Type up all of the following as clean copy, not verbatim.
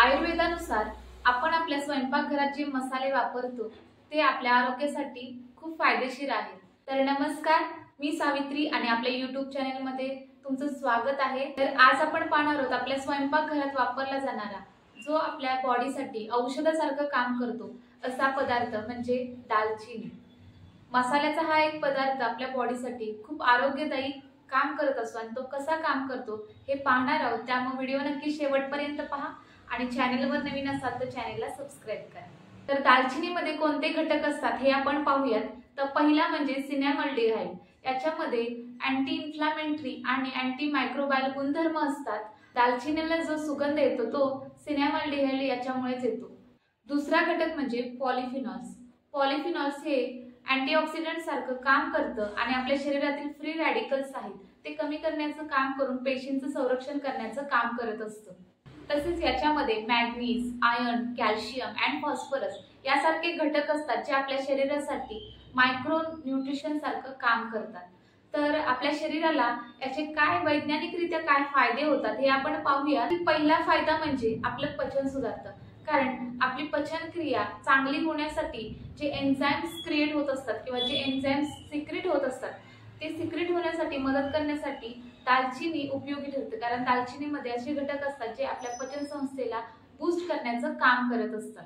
आयुर्वेदानुसार आपण आपल्या स्वयंपाकघरात जे मसाले वापरतो ते आपल्या आरोग्यासाठी खूप फायदेशीर आहेत। तर नमस्कार, मी सावित्री आणि आपल्या YouTube चॅनल मध्ये तुमचं स्वागत आहे। तर आज आपण पाहणार आहोत आपल्या स्वयंपाकघरात वापरला जाणारा जो आपल्या बॉडीसाठी औषधासारखं काम करतो असा पदार्थ म्हणजे दालचिनी। मसाल्याचा हा एक पदार्थ आपल्या बॉडीसाठी खूप आरोग्यदायी काम करत असतो आणि तो कसा काम करतो हे पाहणार आहोत। त्यामुळे व्हिडिओ नक्की शेवटपर्यंत पहा आणि चॅनलवर नवीन असाल तर चॅनलला सबस्क्राइब करा। तर दालचिनीमध्ये कोणते घटक असतात हे आपण पाहूयात। तर पहिला म्हणजे सिनेमल्डिहाइड। याच्यामध्ये अँटी इन्फ्लामेटरी आणि अँटी मायक्रोबायल गुणधर्म असतात। दालचिनीला जो सुगंध येतो तो सिनेमल्डिहाइड याच्यामुळेच येतो। दुसरा घटक म्हणजे पॉलिफिनॉल्स। पॉलिफिनॉल्स हे अँटीऑक्सिडंट सारखं काम करतं आणि आपल्या शरीरातील फ्री रॅडिकल्स आहेत ते कमी करण्याचं काम करून पेशींचं संरक्षण करण्याचं काम करत असतं। तसेच याच्यामध्ये मॅग्नीज, आयर्न, कॅल्शियम आणि फॉस्फरस यासारखे घटक असतात जे आपल्या शरीरासाठी मायक्रो न्यूट्रिशन सारखं काम करतात। तर आपल्या शरीराला याचे काय वैज्ञानिकरित्या काय फायदे होतात हे आपण पाहूया। पहिला फायदा म्हणजे आपलं पचन सुधारतं, कारण आपली पचन क्रिया चांगली होण्यासाठी जे एन्झाइम्स क्रिएट होत असतात किंवा जे एन्झाइम्स सिक्रेट होत असतात ते सिक्रेट होण्यासाठी मदत करण्यासाठी दालचिनी उपयोगी ठरते। कारण दालचिनीमध्ये असे घटक असतात जे आपल्या पचन संस्थेला बूस्ट करण्याचं काम करत असतात।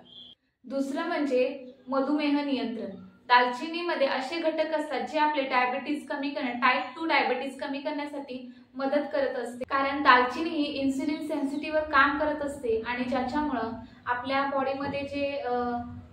दुसरं म्हणजे मधुमेह नियंत्रण। दालचिनीमध्ये असे घटक असतात जे आपले डायबिटीज कमी टाइप 2 डायबिटीज कमी करण्यासाठी मदत करत असते। कारण दालचिनी ही इन्सुलिन सेन्सिटिव्हवर काम करत असते आणि ज्याच्यामुळे आपल्या बॉडीमध्ये जे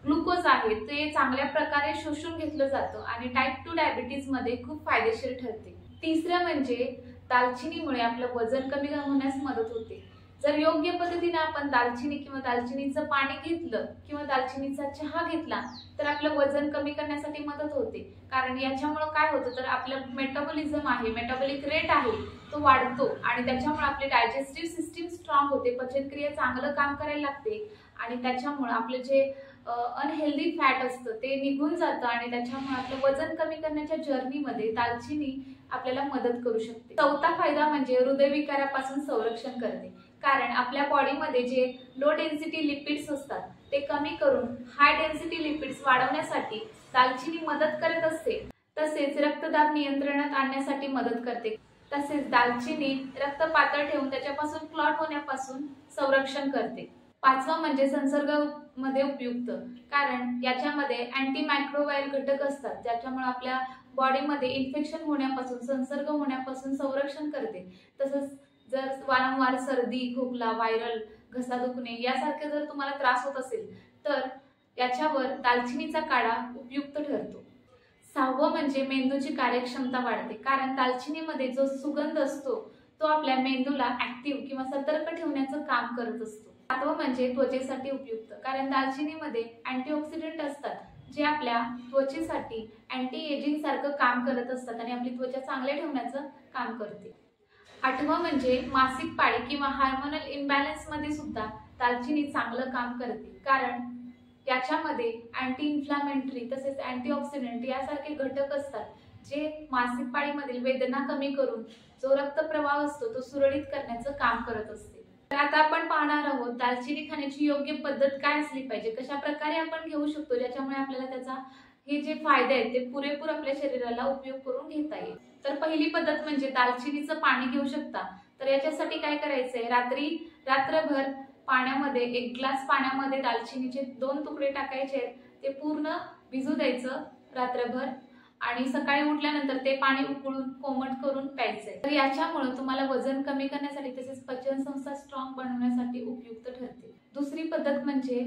ग्लुकोज आहे ते चांगल्या प्रकारे शोषून घेतलं जातं आणि टाइप 2 डायबिटीज मध्ये खूप फायदेशीर ठरते। तिसरं म्हणजे दालचिनीमुळे आपलं वजन कमी होण्यास मदत होते। जर योग्य पद्धतीने आपण दालचिनी किंवा दालचिनीचं पाणी घेतलं किंवा दालचिनीचा चहा घेतला तर आपलं वजन कमी करण्यासाठी मदत होते। कारण याच्यामुळे काय होतं तर आपलं मेटाबॉलिझम आहे, मेटाबॉलिक रेट आहे तो वाढतो आणि त्याच्यामुळे आपली डायजेस्टिव्ह सिस्टीम स्ट्रॉंग होते, पचनक्रिया चांगलं काम करायला लागते आणि त्याच्यामुळे आपलं जे अनहेल्दी फॅट असतं ते निघून जातं आणि त्याच्यामुळे आपलं वजन कमी करण्याच्या जर्नीमध्ये दालचिनी आपल्याला मदत करू शकते। चौथा फायदा म्हणजे हृदयविकारापासून संरक्षण करते। कारण आपल्या बॉडीमध्ये जे लो डेन्सिटी लिपिड्स असतात ते कमी करून हाय डेन्सिटी लिपिड्स वाढवण्यासाठी दालचिनी मदत करत असते। तसेच रक्तदाब नियंत्रणात आणण्यासाठी मदत करते। तसेच दालचिनी रक्त पातळ ठेवून त्याच्यापासून क्लॉट होण्यापासून संरक्षण करते। पाचवा म्हणजे संसर्ग मध्ये उपयुक्त, कारण याच्यामध्ये अँटी मायक्रोबायल घटक असतात ज्याच्यामुळे आपल्या बॉडीमध्ये इन्फेक्शन होण्यापासून, संसर्ग होण्यापासून संरक्षण करते। तसंच जर वारंवार सर्दी, खोकला, व्हायरल, घसा दुखणे यासारखे जर तुम्हाला त्रास होत असेल तर याच्यावर दालचिनीचा काढा उपयुक्त ठरतो। सहावं म्हणजे मेंदूची कार्यक्षमता वाढते, कारण दालचिनीमध्ये जो सुगंध असतो तो आपल्या मेंदूला ऍक्टिव्ह किंवा सतर्क ठेवण्याचं काम करत असतो। सातवं म्हणजे त्वचेसाठी उपयुक्त, कारण दालचिनीमध्ये अँटीऑक्सिडंट असतात जे आपल्या त्वचेसाठी अँटी एजिंग सारखं काम करत असतात आणि आपली त्वचा चांगले ठेवण्याचं काम करते। आठवं म्हणजे मासिक पाळी किंवा हार्मोनल इम्बॅलन्स मध्ये सुद्धा दालचिनी चांगलं काम करते, कारण याच्यामध्ये अँटी इन्फ्लामेटरी तसेच अँटीऑक्सिडंट यासारखे घटक असतात जे मासिक पाळीमधील वेदना कमी करून जो रक्तप्रवाह असतो तो सुरळीत करण्याचं काम करत असते। तर आता आपण पाहणार आहोत दालचिनी खाण्याची योग्य पद्धत काय असली पाहिजे, कशा प्रकारे आपण घेऊ शकतो ज्याच्यामुळे आपल्याला त्याचा हे जे फायदे आहेत ते पुरेपूर आपल्या शरीराला उपयोग करून घेता येईल। तर पहिली पद्धत म्हणजे दालचिनीचं पाणी घेऊ शकता। तर याच्यासाठी काय करायचंय, रात्रभर पाण्यामध्ये 1 ग्लास पाण्यामध्ये दालचिनीचे 2 तुकडे टाकायचे, ते पूर्ण भिजू द्यायचं रात्रभर आणि सकाळी उठल्यानंतर ते पाणी उकळून कोमट करून प्यायचंय। तर याच्यामुळे तुम्हाला वजन कमी करण्यासाठी तसेच पचन संस्था स्ट्रॉंग बनवण्यासाठी उपयुक्त ठरते। दुसरी पद्धत म्हणजे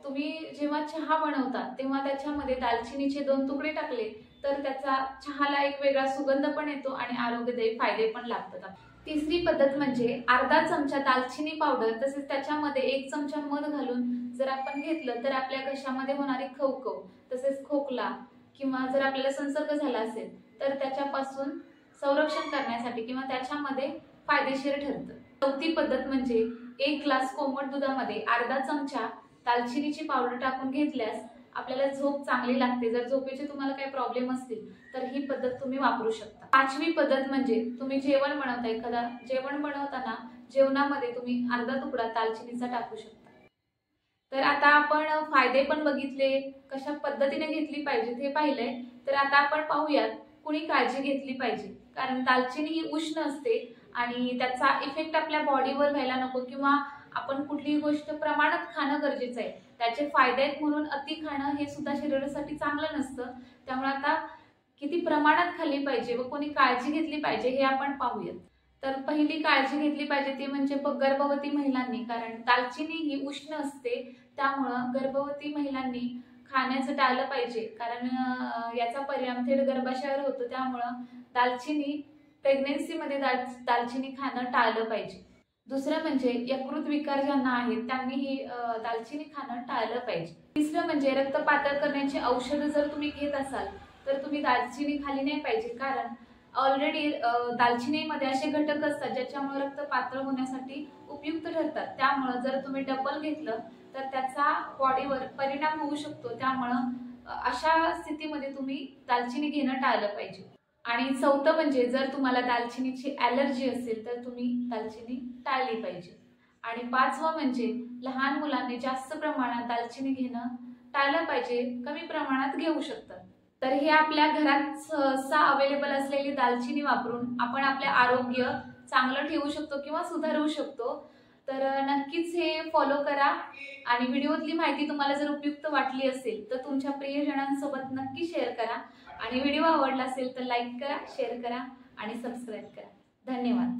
तुम्ही जेव्हा चहा बनवता तेव्हा त्याच्यामध्ये दालचिनीचे 2 तुकडे टाकले तर त्याचा चहाला एक वेगळा सुगंध पण येतो आणि आरोग्यदायी फायदे पण लाभतात। तिसरी पद्धत म्हणजे अर्धा चमचा दालचिनी पावडर तसेच त्याच्यामध्ये 1 चमचा मध घालून जर आपण घेतलं तर आपल्या घशामध्ये होणारी खवखव तसेच खोकला किंवा जर आपल्याला संसर्ग झाला असेल तर त्याच्यापासून संरक्षण करण्यासाठी किंवा त्याच्यामध्ये फायदेशीर ठरतं। चौथी पद्धत म्हणजे 1 ग्लास कोमट दुधामध्ये अर्धा चमचा दालचिनीची पावडर टाकून घेतल्यास आपल्याला झोप चांगली लागते। जर झोपेचे तुम्हाला काही प्रॉब्लेम असतील तर ही पद्धत तुम्ही वापरू शकता। पाचवी पद्धत म्हणजे तुम्ही जेवण बनवताय, जेवण बनवताना जेवणामध्ये तुम्ही अर्धा तुकडा दालचिनीचा टाकू शकता। तर आता आपण फायदे पण बघितले, कशा पद्धतीने घेतली पाहिजे हे पाहिलंय. तर आता आपण पाहूयात कुणी काळजी घेतली पाहिजे. कारण दालचिनी ही उष्ण असते आणि त्याचा इफेक्ट आपल्या बॉडीवर व्हायला नको, किंवा आपण कुठलीही गोष्ट प्रमाणात खाणं गरजेचं आहे. त्याचे फायदे आहेत म्हणून अति खाणं हे सुद्धा शरीरासाठी चांगलं नसतं. त्यामुळे आता किती प्रमाणात खाल्ली पाहिजे व कोणी काळजी घेतली पाहिजे हे आपण पाहूयात. तर पहिली काळजी घेतली पाहिजे ती म्हणजे गर्भवती महिलांनी, कारण दालचिनी ही उष्ण असते. त्यामुळं गर्भवती महिलांनी खाण्याचं टाळलं पाहिजे, कारण याचा परिणाम थेट गर्भाशयावर होतो. त्यामुळं दालचिनी प्रेग्नेन्सीमध्ये दालचिनी खाणं टाळलं पाहिजे. दुसरं म्हणजे यकृत विकार ज्यांना आहेत त्यांनी ही दालचिनी खाणं टाळलं पाहिजे. तिसरं म्हणजे रक्त पातळ करण्याची औषधं जर तुम्ही घेत असाल तर तुम्ही दालचिनी खाली नाही पाहिजे, कारण ऑलरेडी दालचिनीमध्ये असे घटक असतात ज्याच्यामुळे रक्त पातळ होण्यासाठी उपयुक्त ठरतात. त्यामुळं जर तुम्ही डबल घेतलं तर त्याचा बॉडीवर परिणाम होऊ शकतो. त्यामुळं अशा स्थितीमध्ये तुम्ही दालचिनी घेणं टाळलं पाहिजे. आणि चौथं म्हणजे जर तुम्हाला दालचिनीची ॲलर्जी असेल तर तुम्ही दालचिनी टाळली पाहिजे. आणि पाचवं म्हणजे लहान मुलांनी जास्त प्रमाणात दालचिनी घेणं टाळलं पाहिजे, कमी प्रमाणात घेऊ शकतात. तर हे आपल्या घरात सहसा अवेलेबल असलेली दालचिनी वापरून आपण आपले आरोग्य चांगलं ठेवू शकतो किंवा सुधारू शकतो. तर नक्कीच हे फॉलो करा. आणि व्हिडिओतली माहिती तुम्हाला जर उपयुक्त वाटली असेल तर तुमच्या प्रियजनांसोबत नक्की शेअर करा. आणि व्हिडिओ आवडला असेल तर लाईक करा, शेअर करा आणि सबस्क्राईब करा. धन्यवाद.